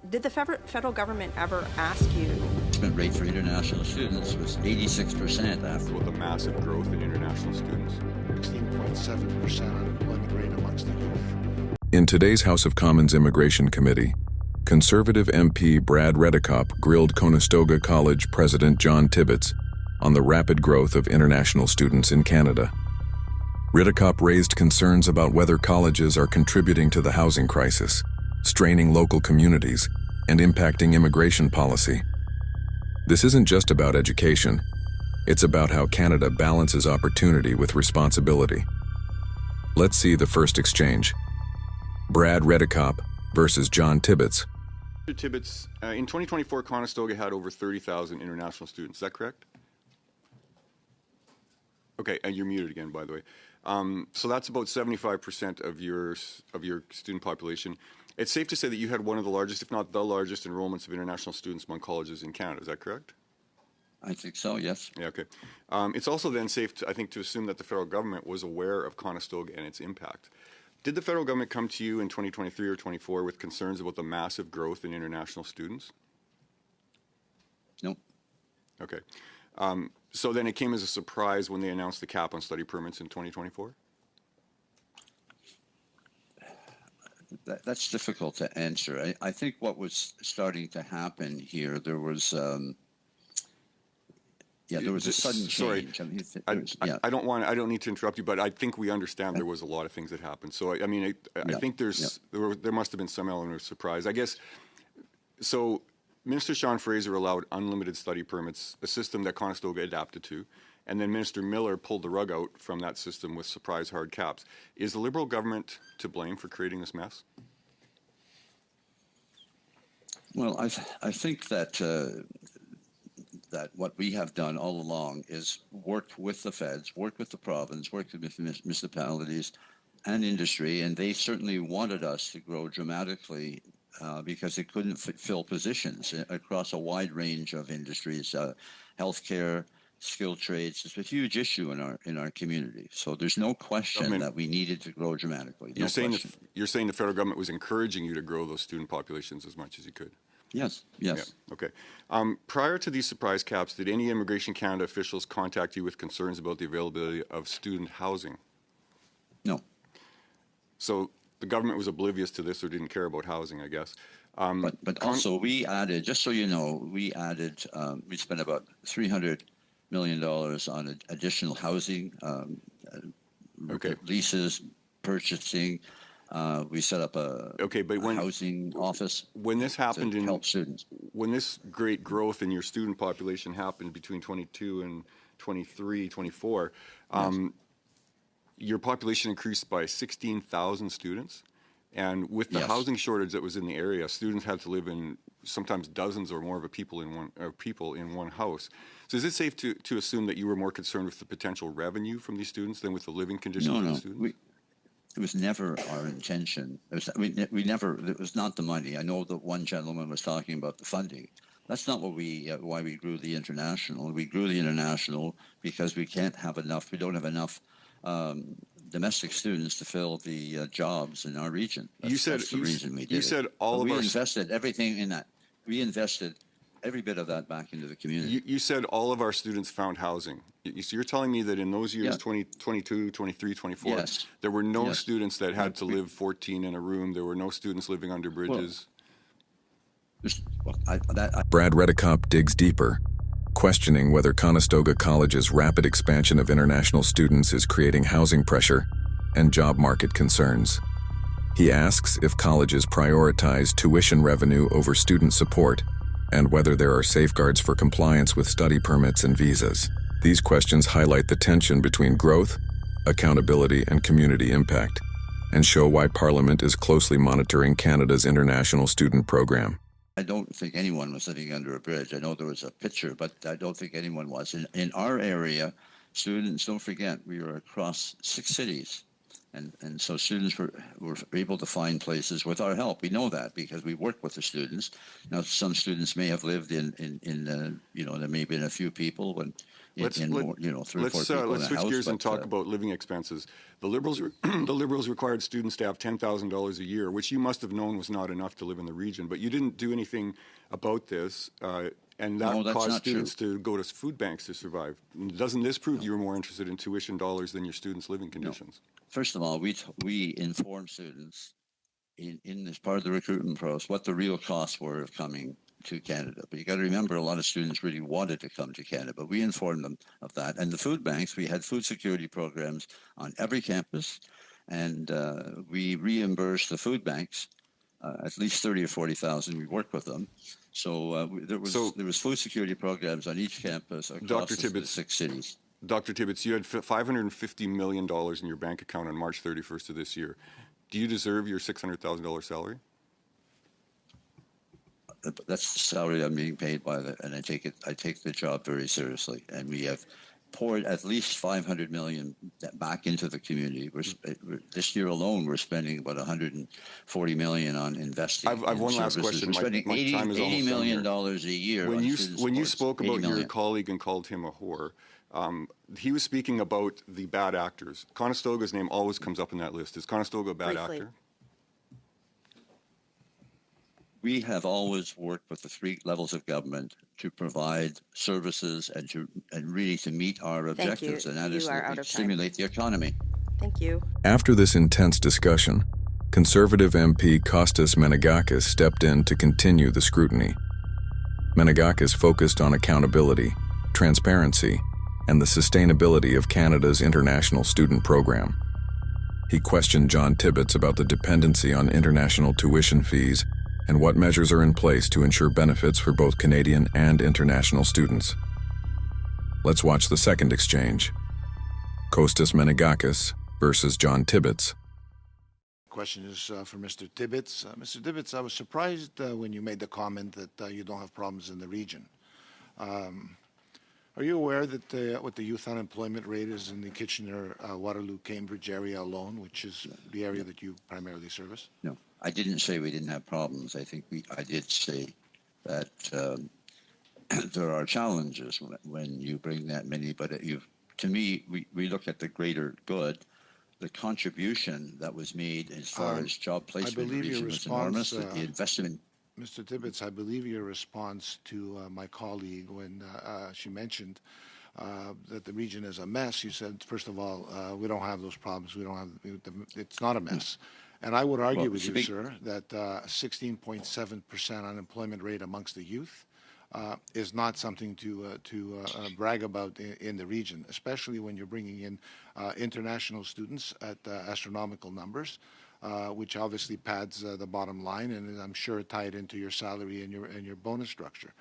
Did the federal government ever ask you? Investment rate for international students was 86% after. With the massive growth in international students. 16.7% unemployment rate amongst the youth. In today's House of Commons Immigration Committee, Conservative MP Brad Redekopp grilled Conestoga College President John Tibbits on the rapid growth of international students in Canada. Redekopp raised concerns about whether colleges are contributing to the housing crisis, straining local communities, and impacting immigration policy. This isn't just about education. It's about how Canada balances opportunity with responsibility. Let's see the first exchange. Brad Redekopp versus John Tibbits. Mr. Tibbits, in 2024, Conestoga had over 30,000 international students. Is that correct? Okay, and you're muted again, by the way. So that's about 75% of your student population. It's safe to say that you had one of the largest, if not the largest, enrollments of international students among colleges in Canada. Is that correct? I think so, yes. Yeah, okay. It's also then safe, I think, to assume that the federal government was aware of Conestoga and its impact. Did the federal government come to you in 2023 or 24 with concerns about the massive growth in international students? No. Okay. So then it came as a surprise when they announced the cap on study permits in 2024? That's difficult to answer. I think what was starting to happen here, there was a sudden change. I don't need to interrupt you, but I think we understand there was a lot of things that happened. So I mean, I think there must have been some element of surprise. I guess so. Minister Sean Fraser allowed unlimited study permits, a system that Conestoga adapted to, and then Minister Miller pulled the rug out from that system with surprise hard caps. Is the Liberal government to blame for creating this mess? Well, I think that that what we have done all along is worked with the feds, worked with the province, worked with municipalities and industry, and they certainly wanted us to grow dramatically because they couldn't fill positions across a wide range of industries, healthcare, skilled trades. It's a huge issue in our community. So there's no question that we needed to grow dramatically. You're saying the federal government was encouraging you to grow those student populations as much as you could? Yes. Yeah, okay. Prior to these surprise caps, did any Immigration Canada officials contact you with concerns about the availability of student housing? No. So the government was oblivious to this or didn't care about housing, I guess. But also we added, just so you know, we spent about $300 million on additional housing, leases, purchasing. We set up a housing office. When this happened to help students. When this great growth in your student population happened between 22 and 23, 24, your population increased by 16,000 students. And with the housing shortage that was in the area, students had to live in sometimes dozens or more of people in one house. So is it safe to assume that you were more concerned with the potential revenue from these students than with the living conditions of the students? It was never our intention. It was not the money. I know that one gentleman was talking about the funding. That's not what why we grew the international. We grew the international because we don't have enough domestic students to fill the jobs in our region. That's the reason we did it. We invested everything in that. We invested every bit of that back into the community. You said all of our students found housing. So you're telling me that in those years, 2022, 23, 24, there were no students that had to live 14 in a room. There were no students living under bridges. Brad Redekopp digs deeper, questioning whether Conestoga College's rapid expansion of international students is creating housing pressure and job market concerns. He asks if colleges prioritize tuition revenue over student support and whether there are safeguards for compliance with study permits and visas. These questions highlight the tension between growth, accountability, and community impact, and show why Parliament is closely monitoring Canada's international student program. I don't think anyone was living under a bridge. I know there was a picture, but I don't think anyone was. In our area, students, don't forget, we are across 6 cities. And so students were able to find places with our help. We know that because we work with the students. Now, some students may have lived in there may have been a few people when more, 3 or 4 people let's in a switch house. gears and talk about living expenses. The Liberals the Liberals required students to have $10,000 a year, which you must have known was not enough to live in the region. But you didn't do anything about this, and that caused students to go to food banks to survive. Doesn't this prove you were more interested in tuition dollars than your students' living conditions? No. First of all, we inform students in this part of the recruitment process what the real costs were of coming to Canada. But you got to remember, a lot of students really wanted to come to Canada, but we informed them of that. And the food banks, we had food security programs on every campus, and we reimbursed the food banks at least 30 or 40,000. We worked with them. So there was food security programs on each campus across the 6 cities. Dr. Tibbits, you had $550 million in your bank account on March 31st of this year. Do you deserve your $600,000 salary? That's the salary I'm being paid by, and I take the job very seriously. And we have poured at least $500 million back into the community. This year alone, we're spending about $140 million on investing. I've one last question. We're spending $80 million a year. When you spoke about your colleague and called him a whore, he was speaking about the bad actors. Conestoga's name always comes up in that list. Is Conestoga a bad actor? We have always worked with the 3 levels of government to provide services and really to meet our objectives, and that is to stimulate the economy. Thank you. After this intense discussion, Conservative MP Costas Menegakis stepped in to continue the scrutiny. Menegakis focused on accountability, transparency, and the sustainability of Canada's international student program. He questioned John Tibbits about the dependency on international tuition fees and what measures are in place to ensure benefits for both Canadian and international students. Let's watch the second exchange. Costas Menegakis versus John Tibbits. Question is for Mr. Tibbits. Mr. Tibbits, I was surprised when you made the comment that you don't have problems in the region. Are you aware that what the youth unemployment rate is in the Kitchener, Waterloo, Cambridge area alone, which is the area that you primarily service? No, I didn't say we didn't have problems. I think I did say that there are challenges when you bring that many. But to me, we look at the greater good. The contribution that was made as far as job placement in the region was enormous. The investment. Mr. Tibbits, I believe your response to my colleague when she mentioned that the region is a mess, you said, first of all, we don't have those problems. We don't have, it's not a mess. And I would argue with you, sir, that 16.7% unemployment rate amongst the youth is not something to brag about in the region, especially when you're bringing in international students at astronomical numbers. Which obviously pads the bottom line, and I'm sure tied into your salary and your bonus structure.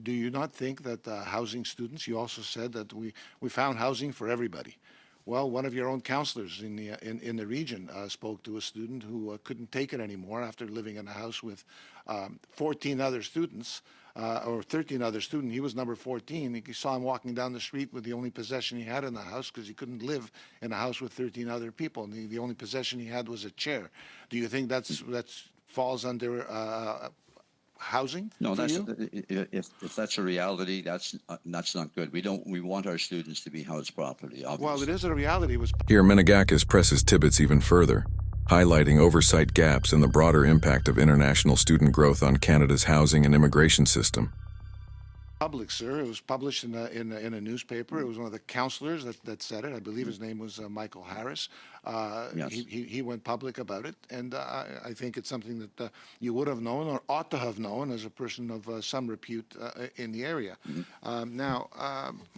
Do you not think that housing students? You also said that we found housing for everybody. Well, one of your own counselors in the region spoke to a student who couldn't take it anymore after living in a house with 14 other students. Or 13 other students. He was number 14. He saw him walking down the street with the only possession he had in the house because he couldn't live in a house with 13 other people. And the only possession he had was a chair. Do you think that's falls under housing? No, if that's a reality, that's not good. We want our students to be housed properly. Obviously. Well, it is a reality. Here, Menegakis presses Tibbits even further, highlighting oversight gaps and the broader impact of international student growth on Canada's housing and immigration system. Public, sir. It was published in a newspaper. It was one of the counselors that said it. I believe his name was Michael Harris. Yes. He went public about it, and I think it's something that you would have known or ought to have known as a person of some repute in the area. Mm-hmm. Now,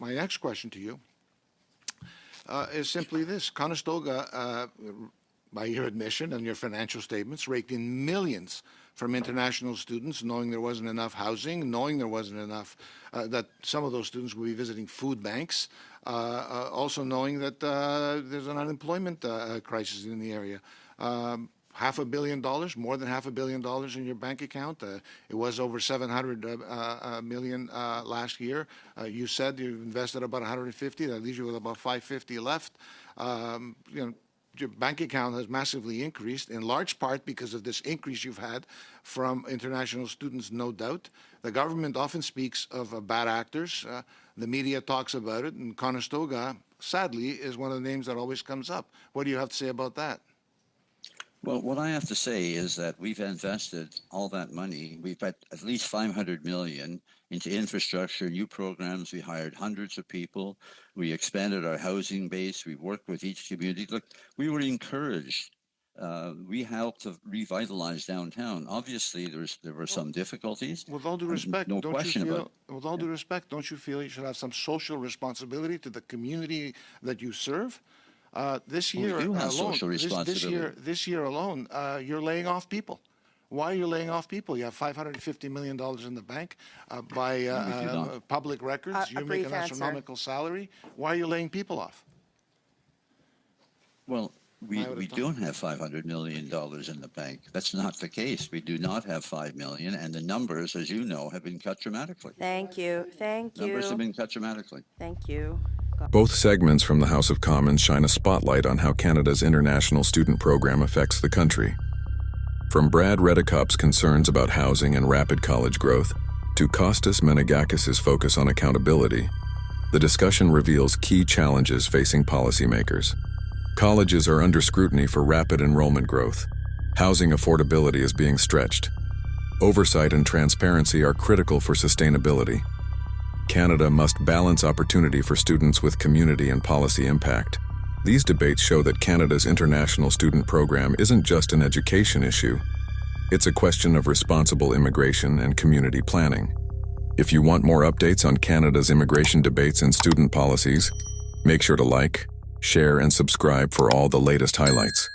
my next question to you is simply this. Conestoga, by your admission and your financial statements, raked in millions from international students, knowing there wasn't enough housing, knowing there wasn't enough, that some of those students will be visiting food banks, also knowing that there's an unemployment crisis in the area. $500 million, more than $500 million in your bank account. It was over $700 million last year. You said you invested about 150. That leaves you with about 550 left. your bank account has massively increased, in large part because of this increase you've had from international students, no doubt. The government often speaks of bad actors. The media talks about it, and Conestoga, sadly, is one of the names that always comes up. What do you have to say about that? Well, what I have to say is that we've invested all that money. We've put at least 500 million into infrastructure, new programs. We hired hundreds of people. We expanded our housing base. We worked with each community. Look, we were encouraged. We helped to revitalize downtown. Obviously, there were some difficulties. With all due respect, no question about it. With all due respect, don't you feel you should have some social responsibility to the community that you serve? This year We do have alone, social responsibility. this year alone, you're laying off people. Why are you laying off people? You have $550 million in the bank by public records. You make brief an answer. astronomical salary. Why are you laying people off? Well, we don't have $500 million in the bank. That's not the case. We do not have $5 million, and the numbers, as you know, have been cut dramatically. Thank you. Thank you. Numbers have been cut dramatically. Thank you. Both segments from the House of Commons shine a spotlight on how Canada's international student program affects the country. From Brad Redekopp's concerns about housing and rapid college growth to Costas Menegakis' focus on accountability, the discussion reveals key challenges facing policymakers. Colleges are under scrutiny for rapid enrollment growth. Housing affordability is being stretched. Oversight and transparency are critical for sustainability. Canada must balance opportunity for students with community and policy impact. These debates show that Canada's international student program isn't just an education issue. It's a question of responsible immigration and community planning. If you want more updates on Canada's immigration debates and student policies, make sure to like, share, and subscribe for all the latest highlights.